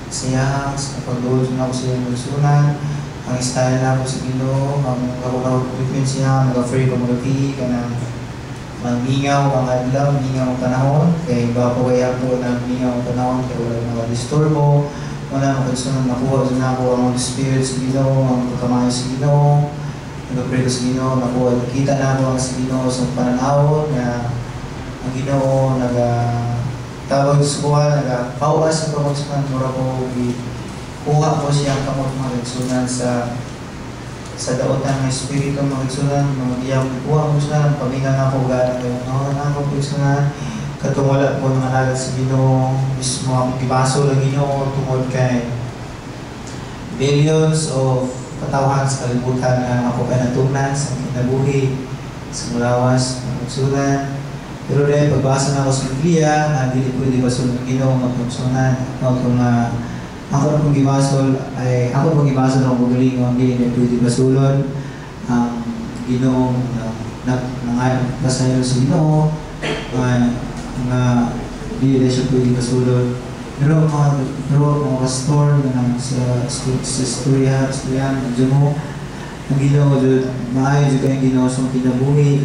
siya sa pagduod na ako sa iyong magsunan. Ang style na ako sa Ginoo, ang kakukawag-equipment siya, nag-free community, kanang mangingaw ang adlaw, mangingaw ang panahon, kay bago kaya po na mangingaw ang panahon, kaya wala nakadisturbo, wala makagsunod nakuha na ako ang Holy Spirit sa Ginoo, ang pagkamayo sa Ginoo, nag-pray ko sa Ginoo, nakuha, nakita na ako ang sa Ginoo sa pananawon, na ang Ginoo tawag sa kuha, nag-pauwas sa pagkakasunan, mura ko, kuha ko siya kamot magagsunan sa daotan ng Espiritu magagsunan, mga kuha ko siya, pamingan ako gano'n kayo, ako pagsunan, katungala po ng alagat sa Ginoo, mismo ang ibaso ng Ginoo tungod kay billions of katawhan sa kalibutan na ako ay natunan sa kinabuhi, sa mulawas, magagsunan. Pero dahil pagbasa na ako sa Biblia, hindi pwede basul ng Ginoo magagsunan, ako na pong gibasol ay ako pong gibasol ng magaling ng hindi na pwede basulon ang Ginoo nangayon sa Ginoo na hindi na siya pwede basulon. Pero mga pastor na sa istoryahan ng Ginoo ang Ginoo maayo dyan kayong Ginoo sa kinabuhi